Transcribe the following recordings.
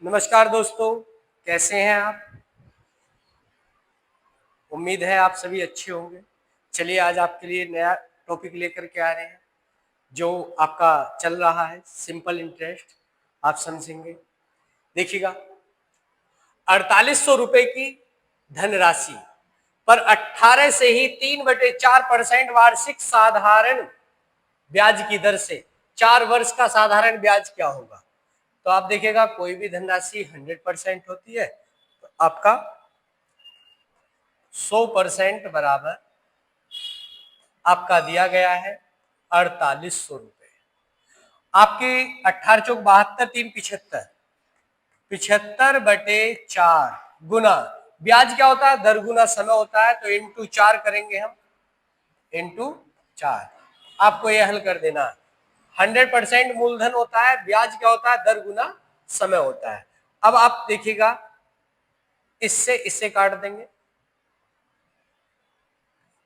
नमस्कार दोस्तों, कैसे हैं आप। उम्मीद है आप सभी अच्छे होंगे। चलिए आज आपके लिए नया टॉपिक लेकर के आ रहे हैं जो आपका चल रहा है सिंपल इंटरेस्ट। आप समझेंगे, देखिएगा। 4800 रुपए की धनराशि पर 18 से ही 3/4% वार्षिक साधारण ब्याज की दर से 4 वर्ष का साधारण ब्याज क्या होगा। तो आप देखिएगा, कोई भी धनराशि 100% होती है तो आपका 100% बराबर आपका दिया गया है 4800 रुपए। आपके 18 चौक 72, 3 75, 75/4 गुना ब्याज क्या होता है, दर गुना समय होता है, तो इंटू 4 करेंगे हम, इंटू 4। आपको यह हल कर देना है। 100% मूलधन होता है, ब्याज क्या होता है, दर गुना समय होता है। अब आप देखिएगा, इससे इससे काट देंगे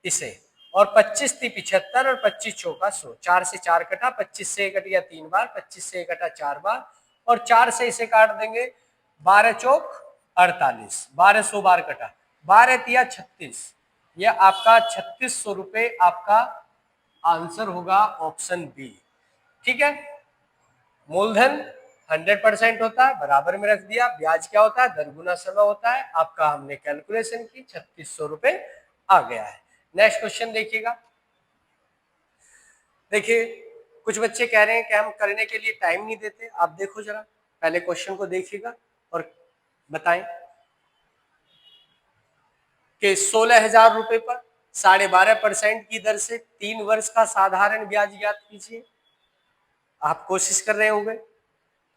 इसे, और 25 × 75 और 25 चौका 100, 4 से 4 कटा, 25 से कट गया 3 बार, 25 से कटा 4 बार, और 4 से इसे काट देंगे, 12 चौक 48, 1200 बार कटा, 12 तिया 36, यह आपका 3600 रुपए आपका आंसर होगा, ऑप्शन बी। ठीक है, मूलधन 100% होता है, बराबर में रख दिया, ब्याज क्या होता है, दर गुना समय होता है, आपका हमने कैलकुलेशन की, 3600 रुपए आ गया है। नेक्स्ट क्वेश्चन देखिएगा। देखिए, कुछ बच्चे कह रहे हैं कि हम करने के लिए टाइम नहीं देते। आप देखो जरा, पहले क्वेश्चन को देखिएगा और बताएं कि 16,000 रुपए पर 12.5% की दर से 3 वर्ष का साधारण ब्याज ज्ञात कीजिए। आप कोशिश कर रहे होंगे,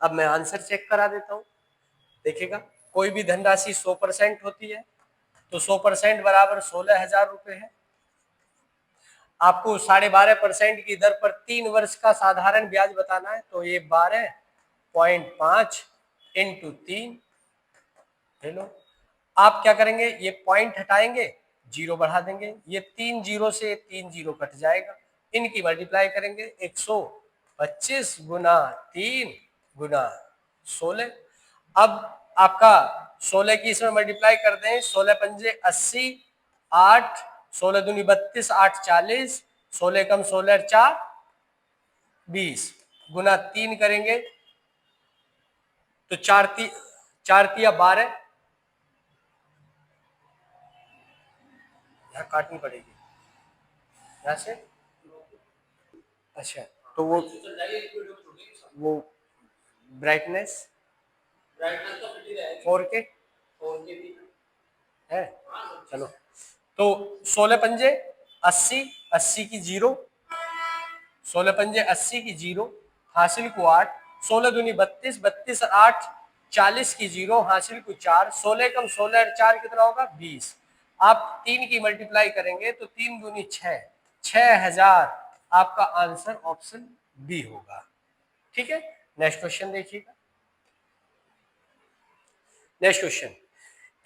अब मैं आंसर चेक करा देता हूं। देखिएगा, कोई भी धनराशि 100% होती है तो 100% बराबर 16,000 रुपए है। आपको 12.5% की दर पर 3 वर्ष का साधारण ब्याज बताना है, तो ये 12.5 इंटू 3। हेलो, आप क्या करेंगे, ये पॉइंट हटाएंगे, जीरो बढ़ा देंगे, ये 3 जीरो से 3 जीरो कट जाएगा, इनकी मल्टीप्लाई करेंगे, 125 गुना 3 गुना 16। अब आपका 16 की इसमें मल्टीप्लाई कर दें, 16 पंजे 80, 8 16 दूनी 32, 8 40, 16 कम 16 4 20 गुना 3 करेंगे तो 4 तिया 12, यहाँ काटनी पड़ेगी यहाँ से। अच्छा, तो वो ब्राइटनेस 4K है, चलो। तो 16 पंजे 80, 80 की जीरो, 16 पंजे 80 की जीरो, हासिल को 8, 16 दूनी 32, 32 8 40 की जीरो, हासिल को 4, 16 कम 16 और 4 कितना होगा, 20। आप 3 की मल्टीप्लाई करेंगे तो 3 दूनी 6, 6000 आपका आंसर ऑप्शन बी होगा। ठीक है, नेक्स्ट क्वेश्चन देखिएगा। नेक्स्ट क्वेश्चन,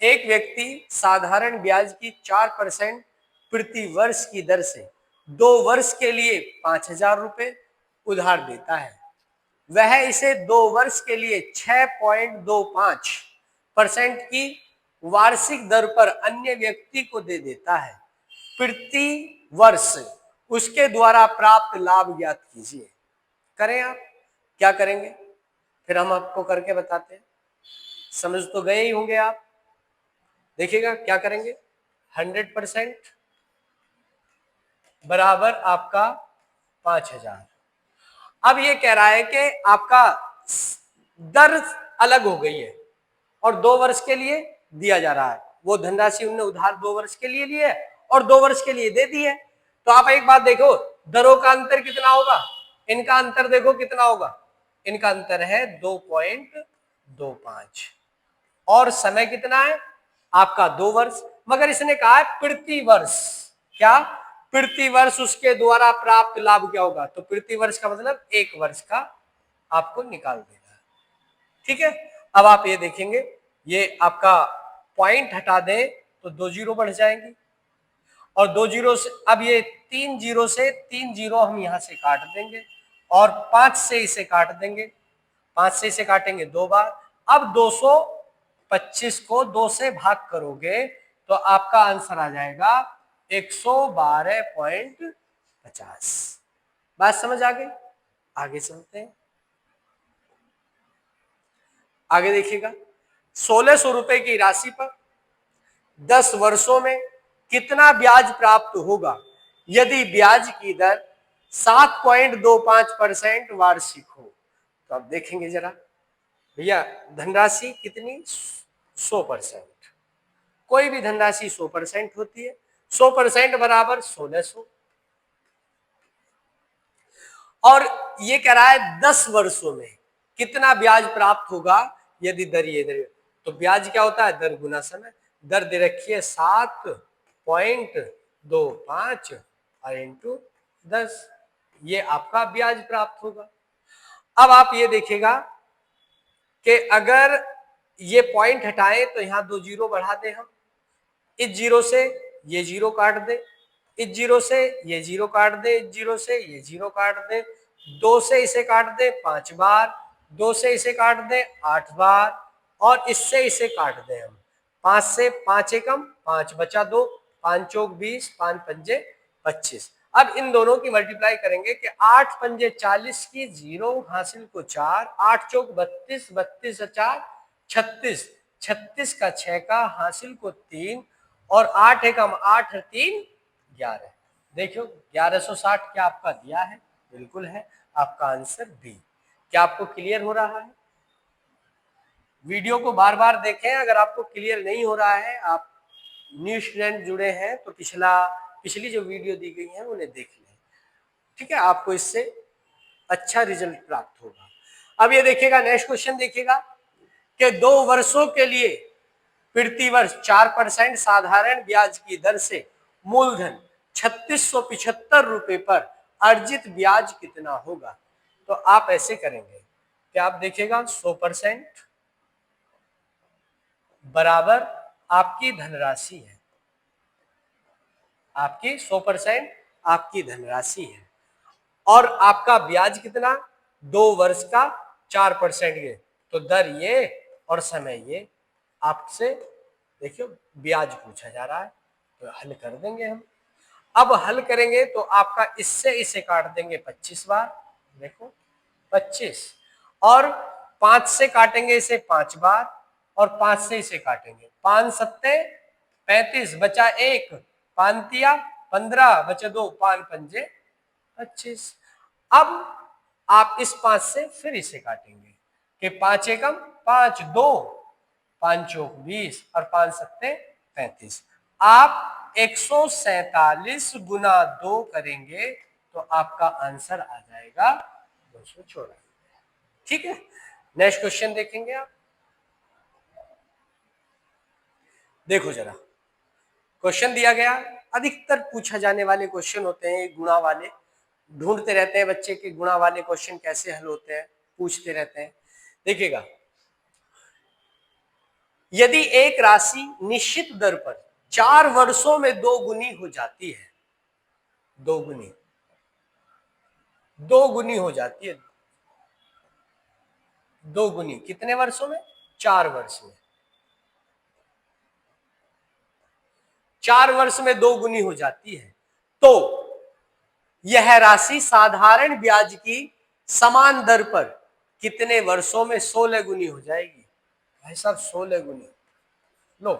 एक व्यक्ति साधारण ब्याज की 4% प्रति वर्ष की दर से 2 वर्ष के लिए 5,000 रुपए उधार देता है। वह इसे 2 वर्ष के लिए 6.25% की वार्षिक दर पर अन्य व्यक्ति को दे देता है। प्रति वर्ष उसके द्वारा प्राप्त लाभ ज्ञात कीजिए। करें, आप क्या करेंगे, फिर हम आपको करके बताते हैं। समझ तो गए ही होंगे आप। देखिएगा क्या करेंगे, 100% बराबर आपका 5,000। अब ये कह रहा है कि आपका दर अलग हो गई है और 2 वर्ष के लिए दिया जा रहा है। वो धनराशि उन्होंने उधार 2 वर्ष के लिए ली है और 2 वर्ष के लिए दे दी है। तो आप एक बात देखो, दरों का अंतर कितना होगा, इनका अंतर देखो कितना होगा, इनका अंतर है 2.25 और समय कितना है आपका 2 वर्ष। मगर इसने कहा है प्रति वर्ष, क्या प्रति वर्ष उसके द्वारा प्राप्त लाभ क्या होगा, तो प्रति वर्ष का मतलब 1 वर्ष का आपको निकाल देना है। ठीक है, अब आप ये देखेंगे, ये आपका पॉइंट हटा दें तो 2 जीरो बढ़ जाएंगी और 2 जीरो से, अब ये 3 जीरो से 3 जीरो हम यहां से काट देंगे और 5 से इसे काट देंगे, 5 से इसे काटेंगे 2 बार, अब 225 को 2 से भाग करोगे तो आपका आंसर आ जाएगा 112.50। बात समझ आ गई? आगे चलते हैं। आगे देखिएगा, 1600 रुपए की राशि पर 10 वर्षों में कितना ब्याज प्राप्त होगा यदि ब्याज की दर 7.25% वार्षिक हो? तो आप देखेंगे जरा भैया, धनराशि कितनी? 100%। कोई भी धनराशि 100% होती है। 100% बराबर 1600। और ये कह रहा है 10 वर्षों में कितना ब्याज प्राप्त होगा यदि दर ये दर। तो ब्याज क्या होता है? दर गुना समय। दर दे रखी है 7.25 और इंटू 10, ये आपका ब्याज प्राप्त होगा। अब आप ये देखिएगा कि अगर ये पॉइंट हटाएं तो यहां 2 जीरो बढ़ा दें हम, इस जीरो से ये जीरो काट दे, इस जीरो से ये जीरो काट दे, इस जीरो से ये जीरो काट दे, 2 से इसे काट दे 5 बार, 2 से इसे काट दे 8 बार, और इससे इसे काट दे हम 5 से 5 एकम 5 बचा 2, 5 चौक 20, 5 पंजे 25। अब इन दोनों की मल्टीप्लाई करेंगे कि 8 पंजे 40 की, जीरो हासिल को 4, 8 चौक 32, 32 4 36, 36 का 6 का हासिल को 3, और 8 एकम 8 3 11। देखियो 1160 क्या आपका दिया है? बिल्कुल है। आपका आंसर बी। क्या आपको क्लियर हो रहा है? वीडियो को बार बार देखें। अगर आपको क्लियर नहीं हो रहा है, आप न्यू स्टूडेंट जुड़े हैं तो पिछली जो वीडियो दी गई है उन्हें देख लें, ठीक है? आपको इससे अच्छा रिजल्ट प्राप्त होगा। अब ये देखिएगा, नेक्स्ट क्वेश्चन देखिएगा कि 2 वर्षों के लिए प्रति वर्ष 4% साधारण ब्याज की दर से मूलधन 3675 रुपए पर अर्जित ब्याज कितना होगा? तो आप ऐसे करेंगे कि आप देखिएगा 100% बराबर आपकी धनराशि है, आपकी 100% आपकी धनराशि है, और आपका ब्याज कितना? 2 वर्ष का 4%। ये तो दर ये और समय ये। आपसे देखियो ब्याज पूछा जा रहा है तो हल कर देंगे हम। अब हल करेंगे तो आपका इससे इसे काट देंगे 25 बार, देखो 25, और 5 से काटेंगे इसे 5 बार, और 5 से इसे काटेंगे 5 सत्ते 35, बचा 1, 5 तिया 15, बचे 2, 5 पंजे 25। अब आप इस 5 से फिर इसे काटेंगे कि 5 एकम 5, 2, 5 चौक 20 और 5 सत्ते 35। आप 147 गुना 2 करेंगे तो आपका आंसर आ जाएगा 294। ठीक है, नेक्स्ट क्वेश्चन देखेंगे आप। देखो जरा, क्वेश्चन दिया गया, अधिकतर पूछा जाने वाले क्वेश्चन होते हैं गुणा वाले। ढूंढते रहते हैं बच्चे के गुणा वाले क्वेश्चन कैसे हल होते हैं, पूछते रहते हैं। देखिएगा, यदि एक राशि निश्चित दर पर 4 वर्षों में 2 गुनी हो जाती है, 2 गुनी, 2 गुनी हो जाती है, 2 गुनी कितने वर्षों में? 4 वर्ष में। 4 वर्ष में 2 गुनी हो जाती है तो यह राशि साधारण ब्याज की समान दर पर कितने वर्षों में 16 गुनी हो जाएगी? भाई साहब 16 गुनी, लो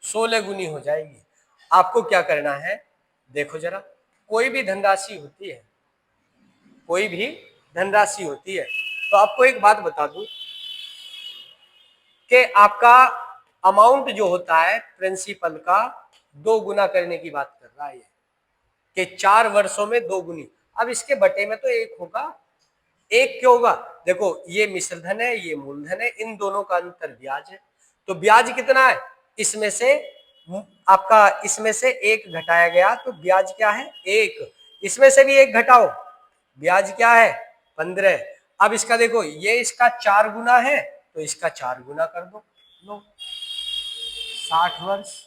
16 गुनी हो जाएगी। आपको क्या करना है? देखो जरा, कोई भी धनराशि होती है, कोई भी धनराशि होती है, तो आपको एक बात बता दूं कि आपका अमाउंट जो होता है प्रिंसिपल का 2 गुना करने की बात कर रहा है कि 4 वर्षों में 2 गुनी। अब इसके बटे में तो 1 होगा। 1 क्यों होगा? देखो ये मिश्र धन है, ये मूलधन है, इन दोनों का अंतर ब्याज है। तो ब्याज कितना है? इसमें से आपका इसमें से 1 घटाया गया तो ब्याज क्या है? 1। इसमें से भी 1 घटाओ, ब्याज क्या है? 15। अब इसका देखो, ये इसका 4 गुना है तो इसका 4 गुना कर दो, लो 60 वर्ष।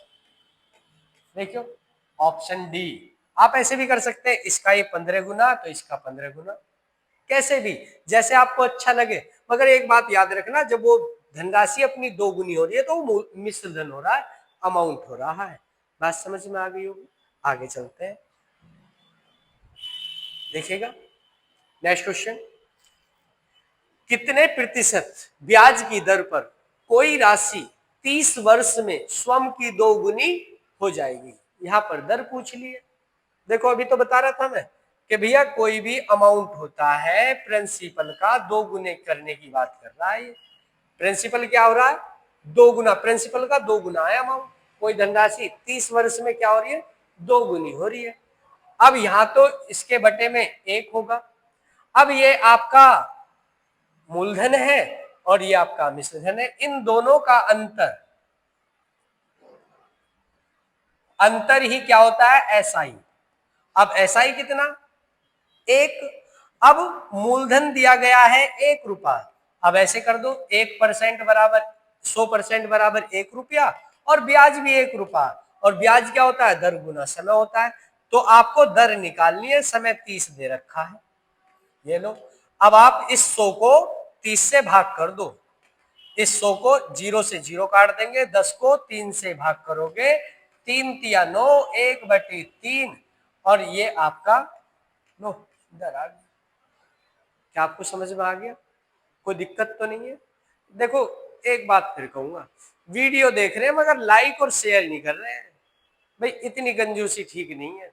देखियो ऑप्शन डी। आप ऐसे भी कर सकते हैं, इसका ये 15 गुना तो इसका 15 गुना, कैसे भी। जैसे आपको अच्छा लगे। मगर एक बात याद रखना, जब वो धनराशि अपनी दोगुनी हो रही है तो वो मिश्र धन हो रहा है, अमाउंट हो रहा है। बात समझ में आ गई होगी। आगे चलते हैं, देखिएगा नेक्स्ट क्वेश्चन। कितने प्रतिशत ब्याज की दर पर कोई राशि 30 वर्ष में स्वयं की दोगुनी हो जाएगी? यहां पर दर पूछ ली है। देखो अभी तो बता रहा था मैं कि भैया कोई भी अमाउंट होता है प्रिंसिपल का दो गुने करने की बात कर रहा है। प्रिंसिपल क्या हो रहा है? दो गुना, प्रिंसिपल का दो गुना है अमाउंट। कोई धनराशि 30 वर्ष में क्या हो रही है? दो गुनी हो रही है। अब यहां तो इसके बटे में एक होगा। अब ये आपका मूलधन है और ये आपका मिश्र धन है, इन दोनों का अंतर ही क्या होता है? एसआई। अब एसआई कितना? एक। अब मूलधन दिया गया है 1 रुपया। अब ऐसे कर दो 1% बराबर 100% बराबर 1 रुपया, और ब्याज भी 1 रुपया। और ब्याज क्या होता है? दर गुना समय होता है। तो आपको दर निकालनी है, समय 30 दे रखा है, ये लो। अब आप इस 100 को 30 से भाग कर दो। इस 100 को 0 से 0 काट देंगे, 10 को 3 से भाग करोगे, 3 तिया 9, 1/3। और ये आपका लो इधर आ गया। क्या आपको समझ में आ गया? कोई दिक्कत तो नहीं है? देखो एक बात फिर कहूंगा, वीडियो देख रहे हैं मगर लाइक और शेयर नहीं कर रहे हैं। भाई इतनी कंजूसी ठीक नहीं है।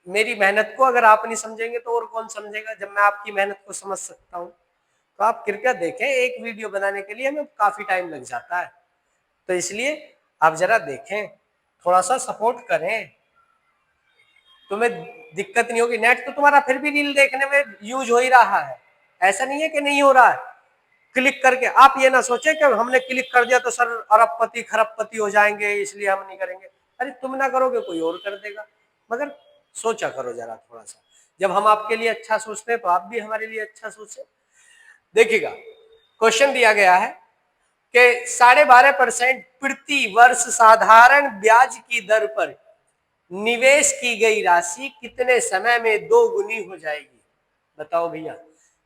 मेरी मेहनत को अगर आप नहीं समझेंगे तो और कौन समझेगा, जब मैं आपकी मेहनत को समझ सकता हूँ। तो आप कृपया देखें, एक वीडियो बनाने के लिए हमें काफी टाइम लग जाता है, तो इसलिए आप जरा देखें, थोड़ा सा सपोर्ट करें, तुम्हें दिक्कत नहीं होगी। नेट तो तुम्हारा फिर भी रील देखने में यूज हो ही रहा है, ऐसा नहीं है कि नहीं हो रहा है। क्लिक करके आप ये ना सोचे कि हमने क्लिक कर दिया तो सर अरबपति खरबपति हो जाएंगे इसलिए हम नहीं करेंगे। अरे तुम ना करोगे कोई और कर देगा, मगर सोचा करो जरा थोड़ा सा। जब हम आपके लिए अच्छा सोचते हैं तो आप भी हमारे लिए अच्छा सोचे। देखिएगा क्वेश्चन दिया गया है कि 12.5% प्रति वर्ष साधारण ब्याज की दर पर निवेश की गई राशि कितने समय में दो गुनी हो जाएगी? बताओ भैया,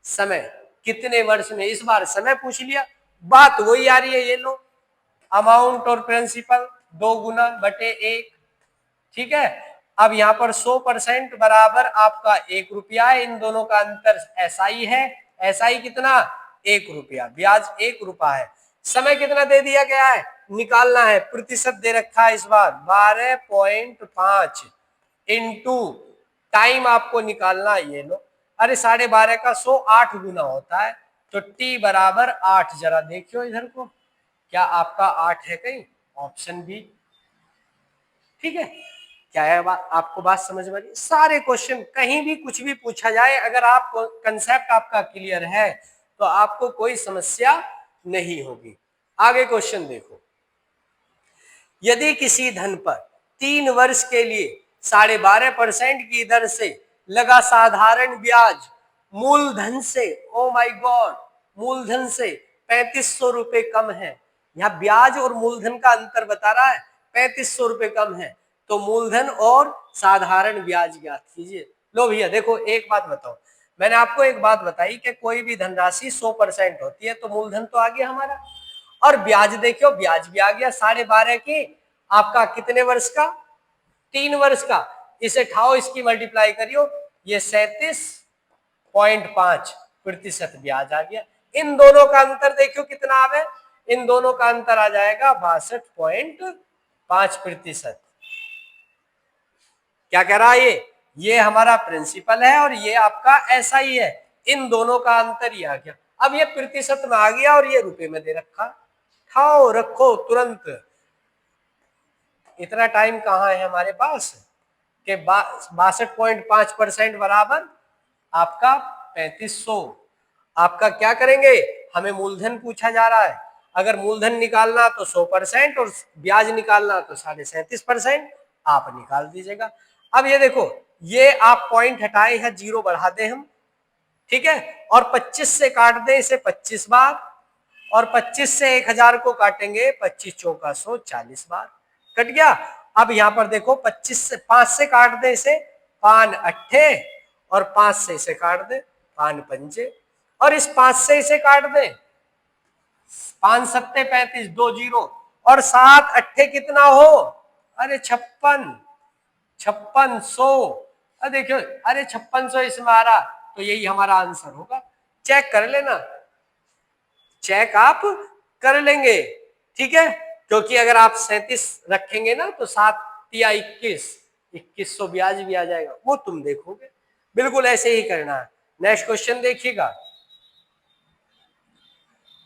समय कितने वर्ष में? इस बार समय पूछ लिया, बात वही आ रही है, ये लो अमाउंट और प्रिंसिपल 2 गुना बटे 1। ठीक है। अब यहां पर 100% बराबर आपका 1 रुपया है, इन दोनों का अंतर एसआई है। एसआई कितना? 1 रुपया। ब्याज 1 रुपया है। समय कितना दे दिया गया है? निकालना है, प्रतिशत दे रखा है इस बार 12.5 इंटू टाइम आपको निकालना, ये लो। अरे 12.5 का 100 8 गुना होता है, तो टी बराबर 8। जरा देखियो इधर को, क्या आपका 8 है कहीं? Option B. ठीक है। क्या है बात? आपको बात समझ में आ रही? सारे क्वेश्चन कहीं भी कुछ भी पूछा जाए, अगर आप कंसेप्ट आपका क्लियर है तो आपको कोई समस्या नहीं होगी। आगे क्वेश्चन देखो, यदि किसी धन पर 3 वर्ष के लिए 12.5% की दर से लगा साधारण ब्याज मूलधन से, ओ माय गॉड, मूलधन से 3500 रुपए कम है। यहां ब्याज और मूलधन का अंतर बता रहा है, 3500 रुपए कम है, तो मूलधन और साधारण ब्याज ज्ञात कीजिए। लो भैया देखो, एक बात बताओ, मैंने आपको एक बात बताई कि कोई भी धनराशि 100% होती है, तो मूलधन तो आ गया हमारा, और ब्याज देखियो, ब्याज भी आ गया 12.5 की आपका कितने वर्ष का? 3 वर्ष का। इसे खाओ, इसकी मल्टीप्लाई करियो, ये 37.5% ब्याज आ गया। इन दोनों का अंतर देखियो कितना आवे, इन दोनों का अंतर आ जाएगा 62.5%। क्या कह रहा है ये हमारा प्रिंसिपल है और ये आपका एसआई है, इन दोनों का अंतर ही आ गया। अब ये प्रतिशत में आ गया और ये रुपए में दे रखा, खाओ रखो तुरंत। इतना टाइम कहाँ है हमारे पास कि 62.5% बराबर आपका 3500। आपका क्या करेंगे? हमें मूलधन पूछा जा रहा है, अगर मूलधन निकालना तो 100% और ब्याज निकालना तो 37.5%, आप निकाल दीजिएगा। अब ये देखो, ये आप पॉइंट हटाए हैं, 0 बढ़ा दें हम, ठीक है, और 25 से काट दें इसे 25 बार, और 25 से 1000 को काटेंगे 25 चौका 100 40 बार, कट गया। अब यहां पर देखो 25 से 5 से काट दे इसे 5 अट्ठे, और 5 से इसे काट दे 5 पंजे, और इस 5 से इसे काट दें, 5 सत्ते 35, 2 जीरो, और 7 अट्ठे कितना हो, अरे 56, 5600। अरे देखियो, अरे 5600 इसमें आ रहा, तो यही हमारा आंसर होगा। चेक कर लेना, चेक आप कर लेंगे, ठीक है। क्योंकि अगर आप 37 रखेंगे ना तो 7 या 2100 ब्याज भी आ जाएगा, वो तुम देखोगे। बिल्कुल ऐसे ही करना है। नेक्स्ट क्वेश्चन देखिएगा।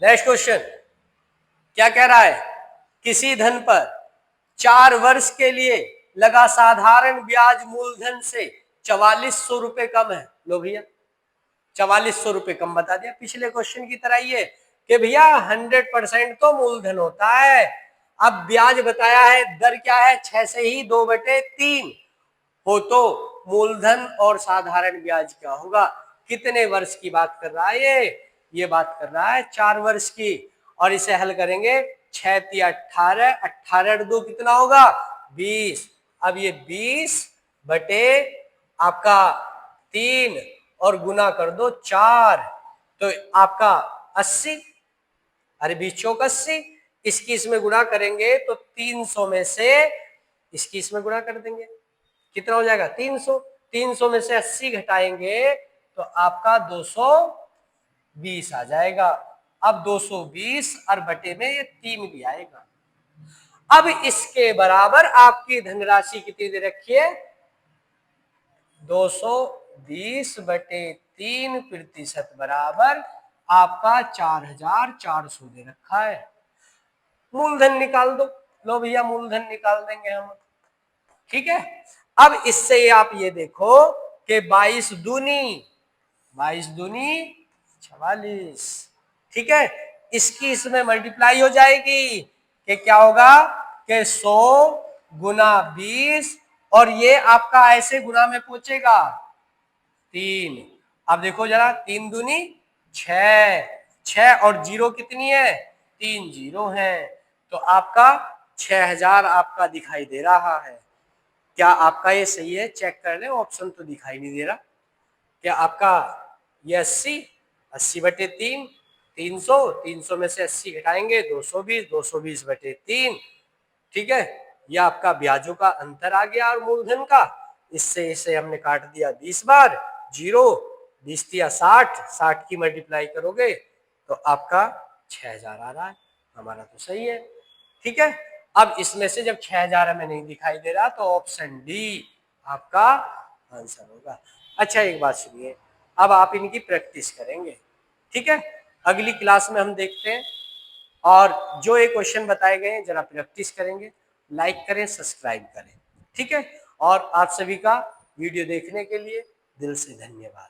नेक्स्ट क्वेश्चन क्या कह रहा है, किसी धन पर 4 वर्ष के लिए लगा साधारण ब्याज मूलधन से 4400 रुपए कम है। लो भैया 4400 रुपए कम बता दिया, पिछले क्वेश्चन की तरह ही है कि भैया 100% तो मूलधन होता है। अब ब्याज बताया है, दर क्या है, 6 से ही 2/3 हो, तो मूलधन और साधारण ब्याज क्या होगा, कितने वर्ष की बात कर रहा है ये बात कर रहा है 4 वर्ष की। और इसे हल करेंगे, 6 तिया 18, 18 2 कितना होगा 20। अब ये 20 बटे आपका 3 और गुना कर दो 4, तो आपका 80, अरे 20 चौक 80, इसकी इसमें गुणा करेंगे तो 300 में से इसकी इसमें गुणा कर देंगे, कितना हो जाएगा 300, 300 में से 80 घटाएंगे तो आपका 220 आ जाएगा। अब 220 और बटे में ये 3 भी आएगा। अब इसके बराबर आपकी धनराशि कितनी दे रखी है, 220 बटे 3% बराबर आपका 4400 दे रखा है। मूलधन निकाल दो, लो भैया मूलधन निकाल देंगे हम, ठीक है। अब इससे आप ये देखो कि 22 दूनी 44, ठीक है। इसकी इसमें मल्टीप्लाई हो जाएगी कि क्या होगा कि 100 गुना 20, और ये आपका ऐसे गुना में पहुंचेगा 3। अब देखो जरा, 3 दूनी 6, 6 और जीरो कितनी है, 3 जीरो है, तो आपका 6000 आपका दिखाई दे रहा है। क्या आपका ये सही है, चेक कर ले, ऑप्शन तो दिखाई नहीं दे रहा। क्या आपका ये 80 बटे 3, 300, 300 में से 80 घटाएंगे 220, 220 बटे 3, ठीक है। यह आपका ब्याजों का अंतर आ गया और मूलधन का, इससे इसे हमने काट दिया 20 बार, जीरो 20 या 60, 60 की मल्टीप्लाई करोगे तो आपका 6000 आ रहा है, हमारा तो सही है, ठीक है। अब इसमें से जब 6000 हमें नहीं दिखाई दे रहा तो ऑप्शन डी आपका आंसर होगा। अच्छा एक बात सुनिए, अब आप इनकी प्रैक्टिस करेंगे, ठीक है। अगली क्लास में हम देखते हैं, और जो ये क्वेश्चन बताए गए हैं जरा प्रैक्टिस करेंगे। लाइक करें, सब्सक्राइब करें, ठीक है। और आप सभी का वीडियो देखने के लिए दिल से धन्यवाद।